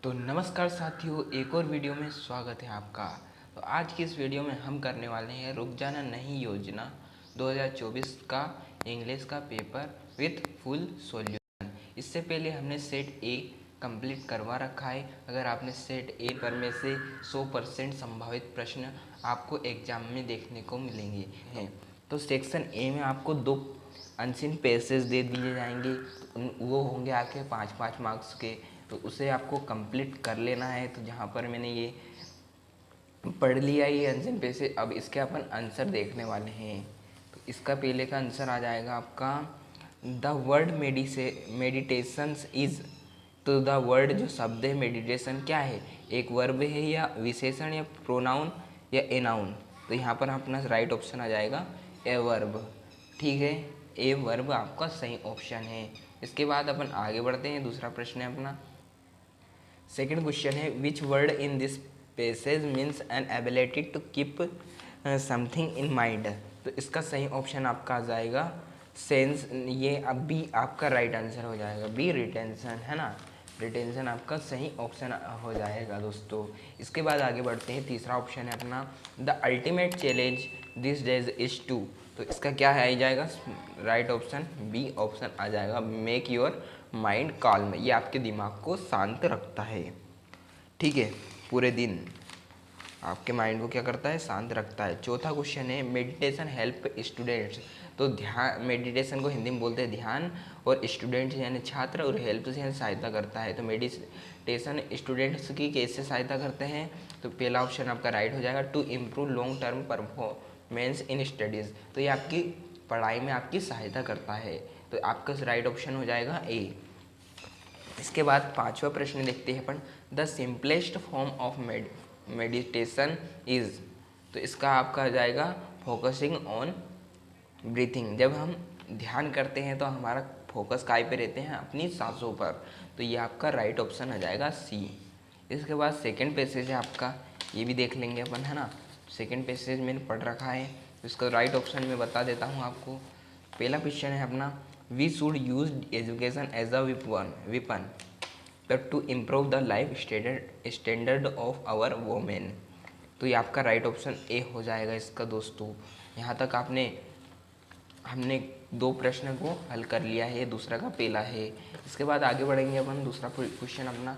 तो नमस्कार साथियों, एक और वीडियो में स्वागत है आपका। तो आज की इस वीडियो में हम करने वाले हैं रुक जाना नहीं योजना 2024 का इंग्लिश का पेपर विथ फुल सॉल्यूशन। इससे पहले हमने सेट ए कंप्लीट करवा रखा है। अगर आपने सेट ए पर में से 100% संभावित प्रश्न आपको एग्जाम में देखने को मिलेंगे हैं। तो सेक्शन ए में आपको 2 अनसीन पैसेज दे दिए जाएंगे, वो होंगे आपके 5-5 मार्क्स के। तो उसे आपको कंप्लीट कर लेना है। तो जहाँ पर मैंने ये पढ़ लिया ये अनसीन पैसेज, अब इसके अपन आंसर देखने वाले हैं। तो इसका पहले का आंसर आ जाएगा आपका द वर्ड मेडिटेशंस इज। तो द वर्ड जो शब्द है मेडिटेशन क्या है, एक वर्ब है या विशेषण या प्रोनाउन या ए नाउन। तो यहाँ पर अपना राइट ऑप्शन आ जाएगा ए वर्ब। ठीक है, ए वर्ब आपका सही ऑप्शन है। इसके बाद अपन आगे बढ़ते हैं। दूसरा प्रश्न है अपना, सेकेंड क्वेश्चन है which word in this passage means an ability to keep something in mind. तो इसका सही ऑप्शन आपका आ जाएगा सेंस। ये अब बी आपका राइट आंसर हो जाएगा, बी रिटेंशन है ना। रिटेंशन आपका सही ऑप्शन हो जाएगा दोस्तों। इसके बाद आगे बढ़ते हैं। तीसरा ऑप्शन है अपना the ultimate challenge these days is to. तो इसका क्या है आ जाएगा राइट ऑप्शन, बी ऑप्शन आ जाएगा मेक योर माइंड काल्म। ये आपके दिमाग को शांत रखता है। ठीक है, पूरे दिन आपके माइंड को क्या करता है, शांत रखता है। चौथा क्वेश्चन है मेडिटेशन हेल्प स्टूडेंट्स। तो ध्यान, मेडिटेशन को हिंदी में बोलते हैं ध्यान, और स्टूडेंट्स यानी छात्र, और हेल्प से यानी सहायता करता है। तो मेडिटेशन स्टूडेंट्स की कैसे सहायता करते हैं। तो पहला ऑप्शन आपका राइट हो जाएगा to improve long term performance in studies. तो ये आपकी पढ़ाई में आपकी सहायता करता है। तो आपका राइट ऑप्शन हो जाएगा ए। इसके बाद पांचवा प्रश्न देखते हैं अपन, the simplest form of meditation is. तो इसका आपका आ जाएगा फोकसिंग ऑन ब्रीथिंग। जब हम ध्यान करते हैं तो हमारा फोकस काय पे रहते हैं, अपनी सांसों पर। तो ये आपका राइट ऑप्शन आ जाएगा सी। इसके बाद सेकंड पैसेज है आपका, ये भी देख लेंगे अपन है ना। सेकंड पैसेज मैंने पढ़ रखा है, तो इसका राइट ऑप्शन मैं बता देता हूँ आपको। पहला क्वेश्चन है अपना we should use education as a weapon to improve the life standard of our women. तो ये आपका राइट ऑप्शन ए हो जाएगा इसका दोस्तों। यहाँ तक हमने 2 प्रश्न को हल कर लिया है, दूसरा का पहला है। इसके बाद आगे बढ़ेंगे अपन। दूसरा क्वेश्चन अपना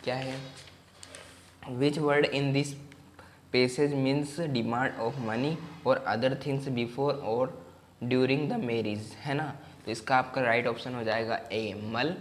क्या है, which word in this passage means demand of money और अदर थिंग्स बिफोर और ड्यूरिंग द मैरिज है ना। तो इसका आपका राइट ऑप्शन हो जाएगा ए मल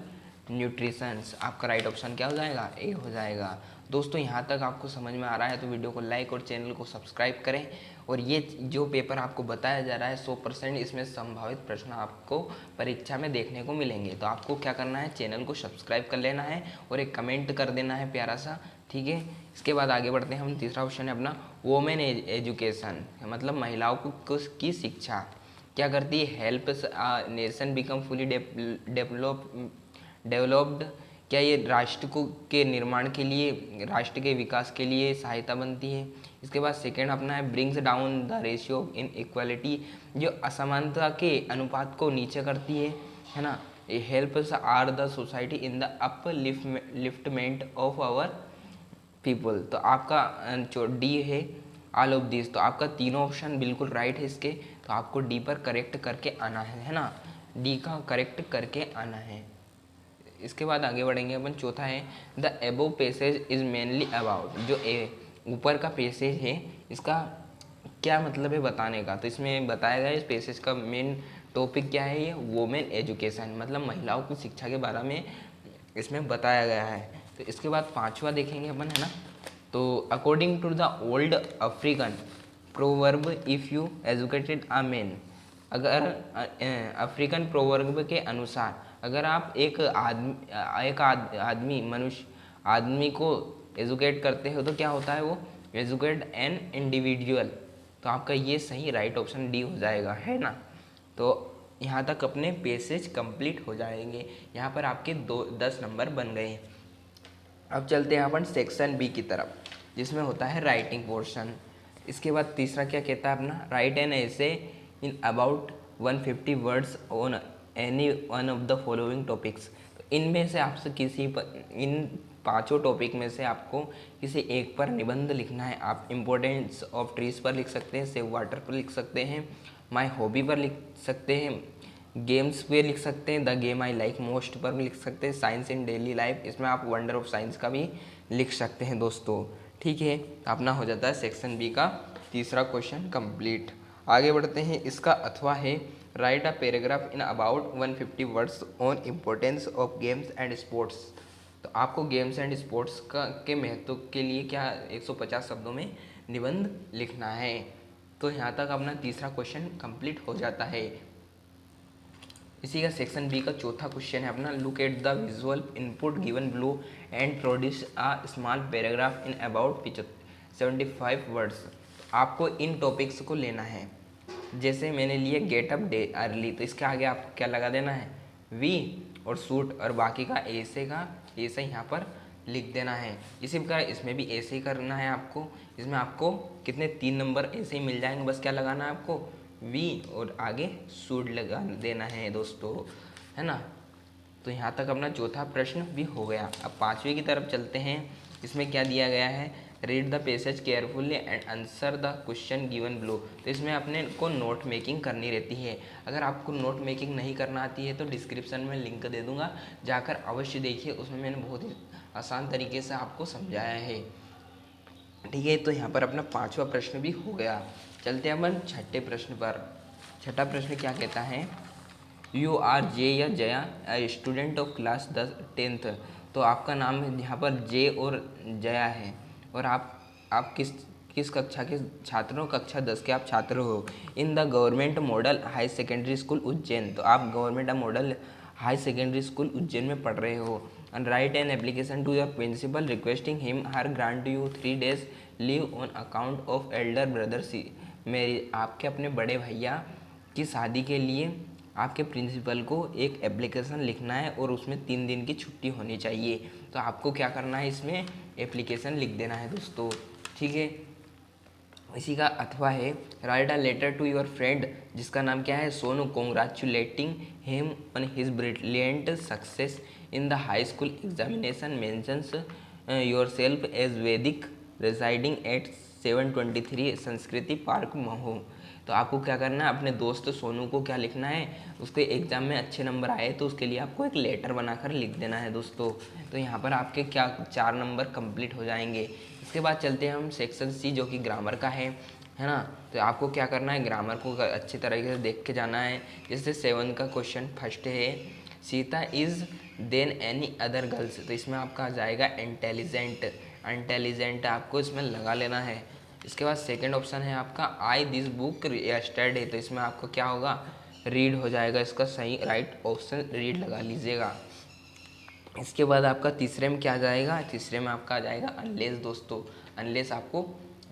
न्यूट्रिशंस। आपका राइट ऑप्शन क्या हो जाएगा, ए हो जाएगा। दोस्तों यहाँ तक आपको समझ में आ रहा है तो वीडियो को लाइक और चैनल को सब्सक्राइब करें। और ये जो पेपर आपको बताया जा रहा है 100% इसमें संभावित प्रश्न आपको परीक्षा में देखने को मिलेंगे। तो आपको क्या करना है, चैनल को सब्सक्राइब कर लेना है और एक कमेंट कर देना है प्यारा सा। ठीक है, इसके बाद आगे बढ़ते हैं हम। तीसरा ऑप्शन है अपना वोमेन एजुकेशन, मतलब महिलाओं को की शिक्षा क्या करती है, helps nation become fully developed. क्या ये राष्ट्र को के निर्माण के लिए, राष्ट्र के विकास के लिए सहायता बनती है। इसके बाद सेकेंड अपना है brings down the ratio of in equality, जो असमानता के अनुपात को नीचे करती है ना। ये helps are the society in the upliftment of our people. तो आपका जो डी है ऑल ऑफ दिस। तो आपका तीनों ऑप्शन बिल्कुल राइट है इसके। तो आपको डी पर करेक्ट करके आना है ना, डी का करेक्ट करके आना है। इसके बाद आगे बढ़ेंगे अपन। चौथा है the above passage is mainly about. जो ऊपर का पैसेज है इसका क्या मतलब है बताने का। तो इसमें बताया गया है इस पैसेज का मेन टॉपिक क्या है, ये वोमेन एजुकेशन, मतलब महिलाओं की शिक्षा के बारे में इसमें बताया गया है। तो इसके बाद पांचवा देखेंगे अपन है ना। तो according to the old African proverb if you educated a man. अगर अफ्रीकन प्रोवर्ब के अनुसार अगर आप एक आदमी को एजुकेट करते हो तो क्या होता है, वो एजुकेट एन इंडिविजुअल। तो आपका ये सही राइट ऑप्शन डी हो जाएगा है ना। तो यहाँ तक अपने पैसेज कंप्लीट हो जाएंगे। यहाँ पर आपके 10 नंबर बन गए हैं। अब चलते हैं अपन सेक्शन बी की तरफ, जिसमें होता है राइटिंग पोर्शन। इसके बाद तीसरा क्या कहता है अपना, राइट एन ऐसे in about 150 words on any one of the following topics. तो इनमें से आपसे इन पांचों टॉपिक में से आपको किसी एक पर निबंध लिखना है। आप इम्पोर्टेंस ऑफ ट्रीज पर लिख सकते हैं, सेव वाटर पर लिख सकते हैं, माई हॉबी पर लिख सकते हैं, गेम्स पे लिख सकते हैं, the game I like most पर भी लिख सकते हैं, साइंस इन डेली लाइफ, इसमें आप वंडर ऑफ साइंस का भी लिख सकते हैं दोस्तों। ठीक है, अपना हो जाता है सेक्शन बी का तीसरा क्वेश्चन कंप्लीट। आगे बढ़ते हैं। इसका अथवा है write a paragraph in about 150 words on importance of games and sports. तो आपको गेम्स एंड स्पोर्ट्स के महत्व के लिए क्या 150 शब्दों में निबंध लिखना है। तो यहाँ तक अपना तीसरा क्वेश्चन कंप्लीट हो जाता है। इसी का सेक्शन बी का चौथा क्वेश्चन है अपना, look at the visual input given below and produce a small paragraph in about 75 words. आपको इन टॉपिक्स को लेना है। जैसे मैंने लिए गेट अप डे अर्ली, तो इसके आगे आपको क्या लगा देना है, वी और सूट, और बाकी का ऐसे यहाँ पर लिख देना है। इसी प्रकार इसमें भी ऐसे ही करना है आपको। इसमें आपको कितने 3 नंबर ऐसे ही मिल जाएंगे, बस क्या लगाना है आपको, वी और आगे सूट लगा देना है दोस्तों, है ना। तो यहाँ तक अपना चौथा प्रश्न भी हो गया। अब पांचवें की तरफ चलते हैं। इसमें क्या दिया गया है, read the passage carefully and answer the question given below. तो इसमें अपने को नोट मेकिंग करनी रहती है। अगर आपको नोट मेकिंग नहीं करना आती है तो डिस्क्रिप्शन में लिंक दे दूंगा, जाकर अवश्य देखिए। उसमें मैंने बहुत ही आसान तरीके से आपको समझाया है। ठीक है, तो यहाँ पर अपना पांचवा प्रश्न भी हो गया। चलते हैं अपन छठे प्रश्न पर। छठा प्रश्न क्या कहता है, यू आर जे या Jaya student of class 10th। तो आपका नाम यहाँ पर जे और जया है, और आप किस कक्षा के छात्र हो, कक्षा 10 के आप छात्र हो। In the government model high secondary school Ujjain. तो आप government model high secondary school Ujjain में पढ़ रहे हो। And write an application to your principal requesting him her grant you 3 days leave on account of elder brother C. मेरी आपके अपने बड़े भैया की शादी के लिए आपके प्रिंसिपल को एक एप्लीकेशन लिखना है, और उसमें 3 दिन की छुट्टी होनी चाहिए। तो आपको क्या करना है, इसमें एप्लीकेशन लिख देना है दोस्तों। ठीक है, इसी का अथवा है write a letter to your friend, जिसका नाम क्या है, Sonu, congratulating him on his brilliant success in the high school examination, mentions yourself as Vaidik residing eight 723 संस्कृति पार्क महू। तो आपको क्या करना है, अपने दोस्त सोनू को क्या लिखना है, उसके एग्ज़ाम में अच्छे नंबर आए तो उसके लिए आपको एक लेटर बनाकर लिख देना है दोस्तों। तो यहाँ पर आपके क्या 4 नंबर कंप्लीट हो जाएंगे। इसके बाद चलते हैं हम सेक्शन सी, जो कि ग्रामर का है ना। तो आपको क्या करना है, ग्रामर को अच्छी तरीके से देख के जाना है। जैसे 7 का क्वेश्चन फर्स्ट है, Sita is than any other girls. तो इसमें आपका आ जाएगा इंटेलिजेंट आपको इसमें लगा लेना है। इसके बाद सेकंड ऑप्शन है आपका आई दिस बुक यस्टरडे। तो इसमें आपका क्या होगा, रीड हो जाएगा। इसका सही राइट ऑप्शन रीड लगा लीजिएगा। इसके बाद आपका तीसरे में क्या आ जाएगा, तीसरे में आपका आ जाएगा अनलेस दोस्तों। अनलेस आपको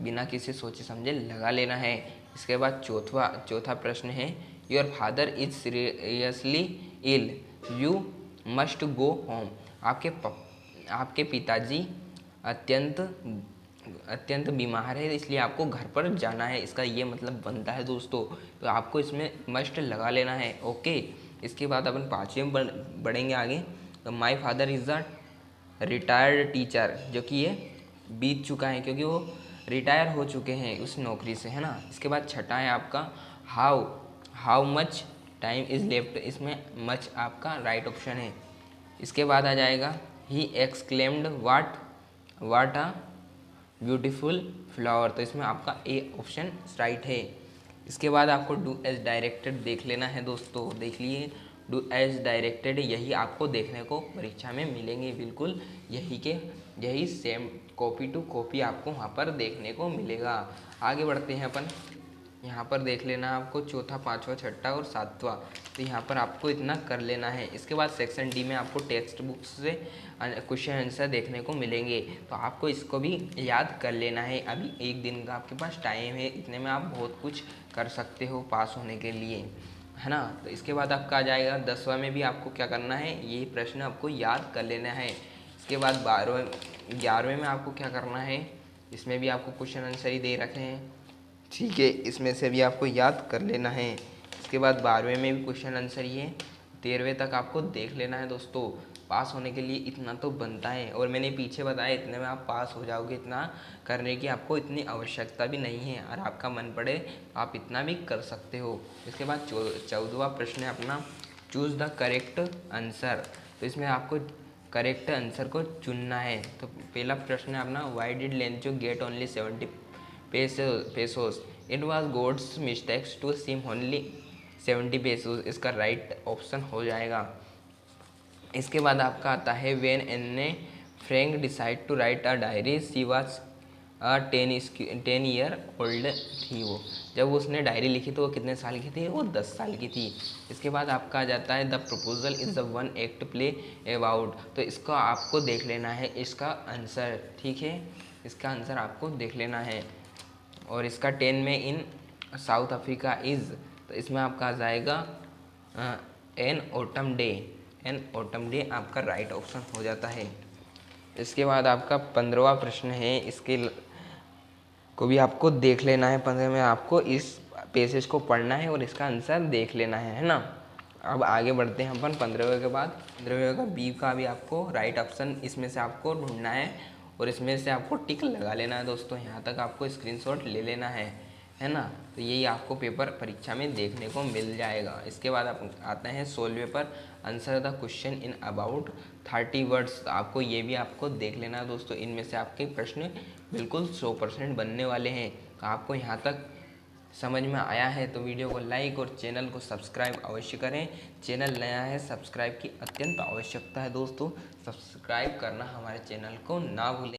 बिना किसी सोचे समझे लगा लेना है। इसके बाद चौथा प्रश्न है, your father is seriously ill you must go home. आपके पिताजी अत्यंत बीमार है, इसलिए आपको घर पर जाना है। इसका ये मतलब बनता है दोस्तों। तो आपको इसमें मस्ट लगा लेना है। ओके, इसके बाद अपन पाँचवें में बढ़ेंगे आगे। तो my father is the retired teacher, जो कि ये बीत चुका है क्योंकि वो रिटायर हो चुके हैं उस नौकरी से, है ना। इसके बाद छठा है आपका how much time is left. इसमें मच आपका राइट ऑप्शन है। इसके बाद आ जाएगा he exclaimed what a beautiful flower. तो इसमें आपका ए ऑप्शन राइट है। इसके बाद आपको डू एज डायरेक्टेड देख लेना है दोस्तों। देख लिए, डू एज डायरेक्टेड यही आपको देखने को परीक्षा में मिलेंगे। बिल्कुल यही सेम कॉपी टू कॉपी आपको वहाँ पर देखने को मिलेगा। आगे बढ़ते हैं अपन। यहाँ पर देख लेना आपको चौथा, पाँचवा, छठा और सातवां। तो यहाँ पर आपको इतना कर लेना है। इसके बाद सेक्शन डी में आपको टेक्स्ट बुक से क्वेश्चन आंसर देखने को मिलेंगे। तो आपको इसको भी याद कर लेना है। अभी एक दिन का आपके पास टाइम है, इतने में आप बहुत कुछ कर सकते हो पास होने के लिए, है ना। तो इसके बाद आपका आ जाएगा 10वां में भी आपको क्या करना है, ये प्रश्न आपको याद कर लेना है। इसके बाद 11वें में आपको क्या करना है, इसमें भी आपको क्वेश्चन आंसर ही दे रखे हैं। ठीक है, इसमें से भी आपको याद कर लेना है। इसके बाद 12वें में भी क्वेश्चन आंसर ही है। 13वें तक आपको देख लेना है दोस्तों। पास होने के लिए इतना तो बनता है, और मैंने पीछे बताया इतने में आप पास हो जाओगे, इतना करने की आपको इतनी आवश्यकता भी नहीं है, और आपका मन पड़े आप इतना भी कर सकते हो। इसके बाद 14वां प्रश्न है अपना, चूज़ द करेक्ट आंसर। तो इसमें आपको करेक्ट आंसर को चुनना है। तो पहला प्रश्न है अपना, why did Lencho get only 70 pesos? It was God's mistakes to seem only 70 pesos. इसका राइट ऑप्शन हो जाएगा। इसके बाद आपका आता है, when Anne Frank decide to write a diary she was 10 year old थी वो। जब उसने डायरी लिखी तो वो कितने साल की थी? वो 10 साल की थी। इसके बाद आपका आ जाता है, the proposal is the one act play about. तो इसको आपको देख लेना है इसका आंसर, ठीक है, इसका आंसर आपको देख लेना है। और इसका 10 में इन साउथ अफ्रीका इज़, तो इसमें आपका आ जाएगा an autumn day. An autumn day आपका राइट ऑप्शन हो जाता है। इसके बाद आपका 15वां प्रश्न है, इसके को भी आपको देख लेना है। 15 में आपको इस पेसेज को पढ़ना है और इसका आंसर देख लेना है ना। अब आगे बढ़ते हैं अपन 15वें के बाद। 15वें का बी का भी आपको राइट ऑप्शन इसमें से आपको ढूंढना है और इसमें से आपको टिक लगा लेना है दोस्तों। यहाँ तक आपको स्क्रीनशॉट ले लेना है ना। तो यही आपको पेपर परीक्षा में देखने को मिल जाएगा। इसके बाद आप आते हैं 16वें पर, answer the question in about 30 words. तो आपको ये भी आपको देख लेना है दोस्तों। इनमें से आपके प्रश्न बिल्कुल 100% बनने वाले हैं। तो आपको यहाँ तक समझ में आया है तो वीडियो को लाइक और चैनल को सब्सक्राइब अवश्य करें। चैनल नया है, सब्सक्राइब की अत्यंत आवश्यकता है दोस्तों। सब्सक्राइब करना हमारे चैनल को ना भूलें।